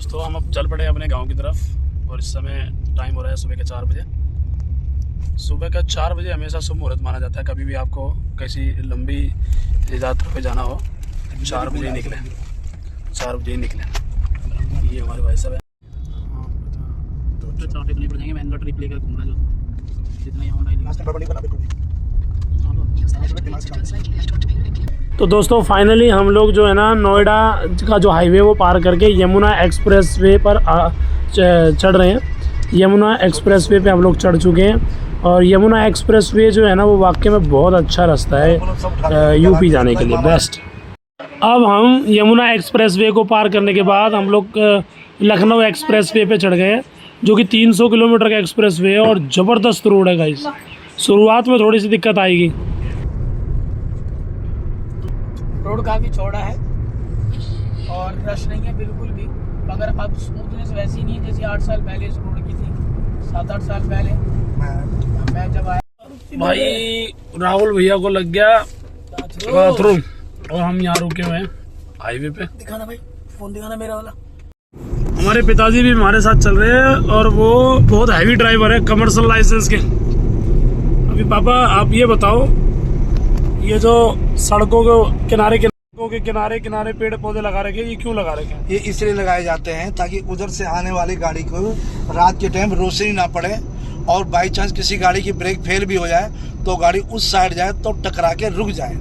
दोस्तों हम अब चल पड़े अपने गांव की तरफ और इस समय टाइम हो रहा है सुबह के 4 बजे। सुबह का 4 बजे हमेशा शुभ मुहूर्त माना जाता है। कभी भी आपको किसी लंबी यात्रा पे जाना हो 4 बजे ही निकले, 4 बजे ही निकले। ये हमारे भाई साहब है। ट्रैफिक नहीं पड़ जाएंगे। मैंने ट्रिप लेकर घूमना जो जितना यहाँ तो दोस्तों फाइनली हम लोग जो है ना नोएडा का जो हाईवे वो पार करके यमुना एक्सप्रेस वे पर चढ़ रहे हैं। यमुना एक्सप्रेस वे पे हम लोग चढ़ चुके हैं और यमुना एक्सप्रेस वे जो है ना वो वाकई में बहुत अच्छा रास्ता है यूपी जाने के लिए, बेस्ट। अब हम यमुना एक्सप्रेस वे को पार करने के बाद हम लोग लखनऊ एक्सप्रेस वे पे चढ़ गए, जो कि 300 किलोमीटर का एक्सप्रेस वे है और ज़बरदस्त रोड है गाइस। शुरुआत में थोड़ी सी दिक्कत आएगी। रोड काफ़ी चौड़ा है और रश नहीं है बिल्कुल भी, मगर अब स्मूथनेस वैसी नहीं है जैसे 8 साल पहले इस रोड की थी। 7-8 साल पहले मैं जब आया भाई राहुल भैया को लग गया बाथरूम और हम यहाँ रुके हुए हैं हाईवे पे। दिखाना भाई, फोन दिखाना मेरा वाला। हमारे पिताजी भी हमारे साथ चल रहे हैं और वो बहुत हैवी ड्राइवर है कमर्शियल लाइसेंस के। अभी पापा आप ये बताओ, ये जो सड़कों के किनारे पेड़ पौधे लगा रखे, ये क्यों लगा रखे हैं? ये इसलिए लगाए जाते हैं ताकि उधर से आने वाली गाड़ी को रात के टाइम रोशनी ना पड़े और बाई चांस किसी गाड़ी की ब्रेक फेल भी हो जाए तो गाड़ी उस साइड जाए तो टकरा के रुक जाए।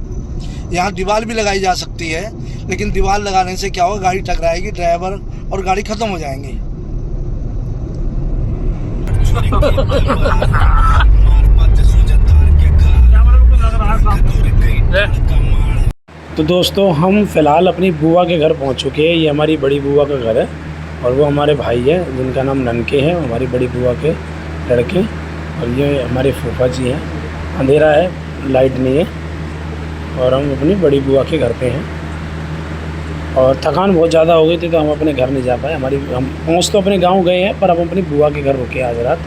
यहाँ दीवार भी लगाई जा सकती है, लेकिन दीवार लगाने से क्या होगा, गाड़ी टकराएगी, ड्राइवर और गाड़ी खत्म हो जाएंगी। तो दोस्तों हम फ़िलहाल अपनी बुआ के घर पहुंच चुके हैं। ये हमारी बड़ी बुआ का घर है और वो हमारे भाई हैं जिनका नाम ननके है, हमारी बड़ी बुआ के लड़के। और ये हमारे फूफा जी हैं। अंधेरा है, लाइट नहीं है और हम अपनी बड़ी बुआ के घर पे हैं। और थकान बहुत ज़्यादा हो गई थी तो हम अपने घर नहीं जा पाए। हम पहुँच तो अपने गाँव गए हैं पर हम अपनी बुआ के घर रुके आज रात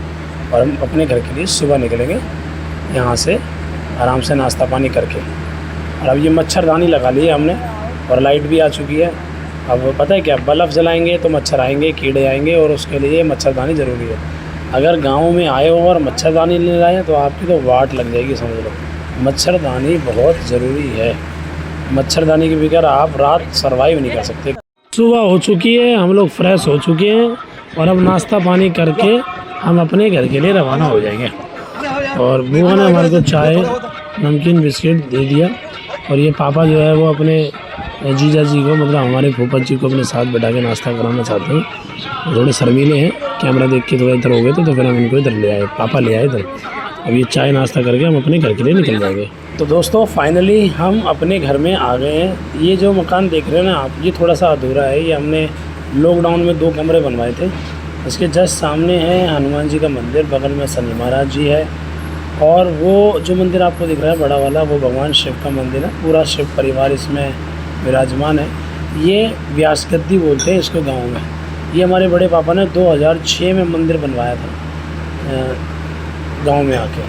और हम अपने घर के लिए सुबह निकलेंगे यहाँ से आराम से नाश्ता पानी करके। और अब ये मच्छरदानी लगा ली है हमने और लाइट भी आ चुकी है। अब पता है क्या, बल्ब जलाएंगे तो मच्छर आएंगे, कीड़े आएंगे और उसके लिए मच्छरदानी ज़रूरी है। अगर गांव में आए हो और मच्छरदानी नहीं लाए तो आपकी तो वाट लग जाएगी, समझ लो। मच्छरदानी बहुत ज़रूरी है। मच्छरदानी के बगैर आप रात सर्वाइव नहीं कर सकते। सुबह हो चुकी है, हम लोग फ्रेश हो चुके हैं और अब नाश्ता पानी करके हम अपने घर के लिए रवाना हो जाएंगे। और बुआ ने हमारे को चाय नमकीन बिस्किट दे दिया और ये पापा जो है वो अपने जीजा जी को, मतलब हमारे फूफा जी को अपने साथ बैठा के नाश्ता कराना चाहते हैं। थोड़े शर्मीले हैं, कैमरा देख के थोड़ा इधर हो गए तो फिर हम इनको इधर ले आए, पापा ले आए इधर। अब ये चाय नाश्ता करके हम अपने घर के लिए निकल जाएंगे। तो दोस्तों फाइनली हम अपने घर में आ गए हैं। ये जो मकान देख रहे हैं ना आप, ये थोड़ा सा अधूरा है। ये हमने लॉकडाउन में 2 कमरे बनवाए थे। इसके जस्ट सामने है हनुमान जी का मंदिर, बगल में शनि महाराज जी है और वो जो मंदिर आपको दिख रहा है बड़ा वाला, वो भगवान शिव का मंदिर है। पूरा शिव परिवार इसमें विराजमान है। ये व्यास गद्दी बोलते हैं इसको गांव में। ये हमारे बड़े पापा ने 2006 में मंदिर बनवाया था गांव में आके,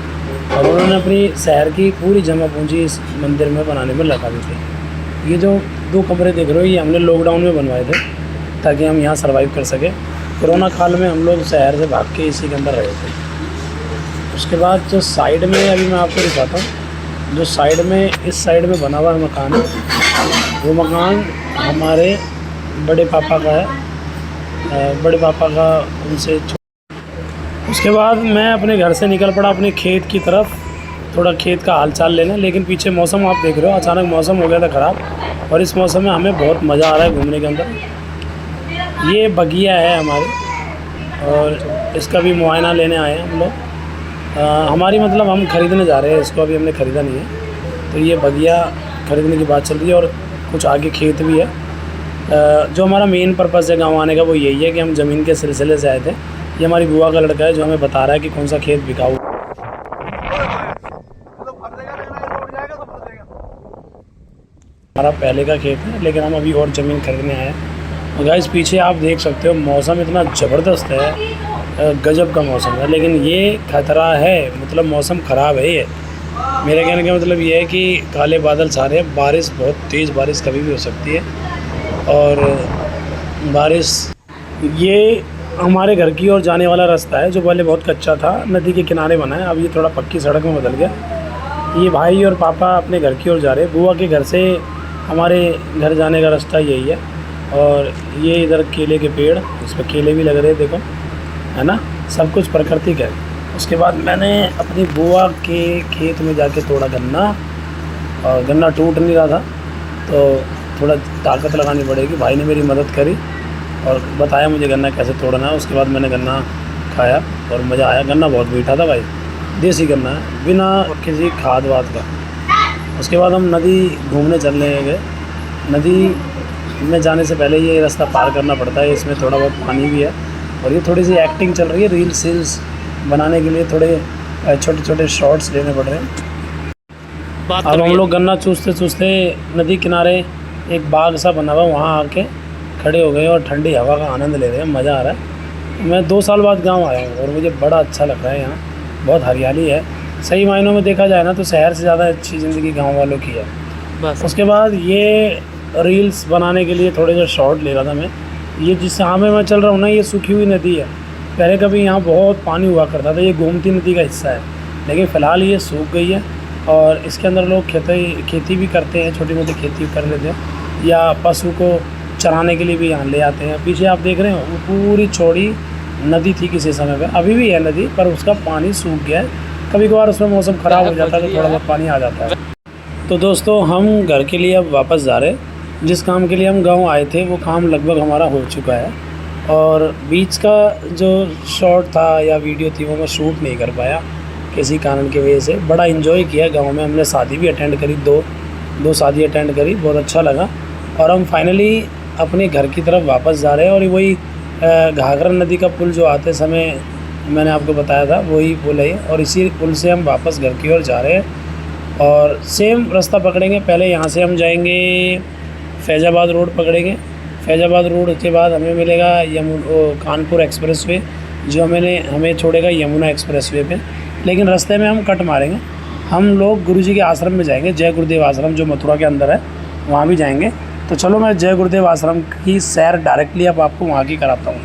और उन्होंने अपनी शहर की पूरी जमा पूंजी इस मंदिर में बनाने में लगा दी थी। ये जो 2 कमरे देख रहे हो ये हमने लॉकडाउन में बनवाए थे ताकि हम यहाँ सर्वाइव कर सकें। कोरोना काल में हम लोग शहर से भाग के इसी के अंदर रहे थे। उसके बाद जो साइड में अभी मैं आपको दिखाता हूँ, जो साइड में इस साइड में बना हुआ मकान है, वो मकान हमारे बड़े पापा का है, बड़े पापा का उनसे। उसके बाद मैं अपने घर से निकल पड़ा अपने खेत की तरफ, थोड़ा खेत का हालचाल लेना। लेकिन पीछे मौसम आप देख रहे हो, अचानक मौसम हो गया था ख़राब और इस मौसम में हमें बहुत मज़ा आ रहा है घूमने के अंदर। ये बगिया है हमारे और इसका भी मुआयना लेने आए हैं हम लोग। हमारी मतलब हम ख़रीदने जा रहे हैं इसको, अभी हमने ख़रीदा नहीं है। तो ये बगिया ख़रीदने की बात चल रही है और कुछ आगे खेत भी है। जो हमारा मेन पर्पज़ है गांव आने का वो यही है कि हम ज़मीन के सिलसिले से आए थे। ये हमारी बुआ का लड़का है जो हमें बता रहा है कि कौन सा खेत बिकाऊ। हमारा पहले का खेत है लेकिन हम अभी और ज़मीन खरीदने आए हैं। और गाइस पीछे आप देख सकते हो मौसम इतना ज़बरदस्त है, गजब का मौसम है। लेकिन ये खतरा है, मतलब मौसम ख़राब है। ये मेरे कहने का मतलब ये है कि काले बादल छा रहे हैं, बारिश बहुत तेज़ बारिश कभी भी हो सकती है। और बारिश ये हमारे घर की ओर जाने वाला रास्ता है जो पहले बहुत कच्चा था, नदी के किनारे बना है, अब ये थोड़ा पक्की सड़क में बदल गया। ये भाई और पापा अपने घर की ओर जा रहे हैं। बुआ के घर से हमारे घर जाने का रास्ता यही है। और ये इधर केले के पेड़, इस पर केले भी लग रहे हैं, देखो, है ना, सब कुछ प्राकृतिक है। उसके बाद मैंने अपनी बुआ के खेत में जाके तोड़ा गन्ना, और गन्ना टूट नहीं रहा था तो थोड़ा ताकत लगानी पड़ेगी। भाई ने मेरी मदद करी और बताया मुझे गन्ना कैसे तोड़ना है। उसके बाद मैंने गन्ना खाया और मज़ा आया। गन्ना बहुत मीठा था भाई, देसी गन्ना है, बिना किसी खाद वाद का। उसके बाद हम नदी घूमने चलने गए। नदी में जाने से पहले ये रास्ता पार करना पड़ता है, इसमें थोड़ा बहुत पानी भी है और ये थोड़ी सी एक्टिंग चल रही है। रील्स बनाने के लिए थोड़े छोटे छोटे शॉट्स लेने पड़ रहे हैं। अब हम लोग गन्ना चूसते चूसते नदी किनारे एक बाग सा बना हुआ, वहाँ आके खड़े हो गए और ठंडी हवा का आनंद ले रहे हैं। मज़ा आ रहा है। मैं 2 साल बाद गांव आया हूँ और मुझे बड़ा अच्छा लग रहा है। यहाँ बहुत हरियाली है। सही मायनों में देखा जाए ना तो शहर से ज़्यादा अच्छी ज़िंदगी गांव वालों की है बस। उसके बाद ये रील्स बनाने के लिए थोड़े से शॉर्ट ले रहा था मैं। ये जिस जहाँ में मैं चल रहा हूँ ना, ये सूखी हुई नदी है। पहले कभी यहाँ बहुत पानी हुआ करता था, ये गोमती नदी का हिस्सा है, लेकिन फ़िलहाल ये सूख गई है। और इसके अंदर लोग खेती भी करते हैं, छोटी मोटी खेती कर लेते हैं, या पशु को चराने के लिए भी यहाँ ले आते हैं। पीछे आप देख रहे हो वो पूरी चौड़ी नदी थी किसी समय पे, अभी भी है नदी, पर उसका पानी सूख गया है। कभी कभार उसमें मौसम ख़राब हो जाता है तो थोड़ा बहुत पानी आ जाता है। तो दोस्तों हम घर के लिए अब वापस जा रहे हैं। जिस काम के लिए हम गांव आए थे वो काम लगभग हमारा हो चुका है। और बीच का जो शॉट था या वीडियो थी वो मैं शूट नहीं कर पाया किसी कारण की वजह से। बड़ा इन्जॉय किया गांव में, हमने शादी भी अटेंड करी, दो शादी अटेंड करी, बहुत अच्छा लगा। और हम फाइनली अपने घर की तरफ वापस जा रहे हैं। और वही घाघरा नदी का पुल जो आते समय मैंने आपको बताया था, वही पुल है। और इसी पुल से हम वापस घर की ओर जा रहे हैं और सेम रास्ता पकड़ेंगे। पहले यहाँ से हम जाएंगे फैज़ाबाद रोड पकड़ेंगे। फैज़ाबाद रोड के बाद हमें मिलेगा कानपुर एक्सप्रेसवे, जो हमें छोड़ेगा यमुना एक्सप्रेसवे पे। लेकिन रास्ते में हम कट मारेंगे। हम लोग गुरुजी के आश्रम में जाएंगे, जय गुरुदेव आश्रम जो मथुरा के अंदर है, वहाँ भी जाएंगे। तो चलो मैं जय गुरुदेव आश्रम की सैर डायरेक्टली अब आपको वहाँ की कराता हूँ।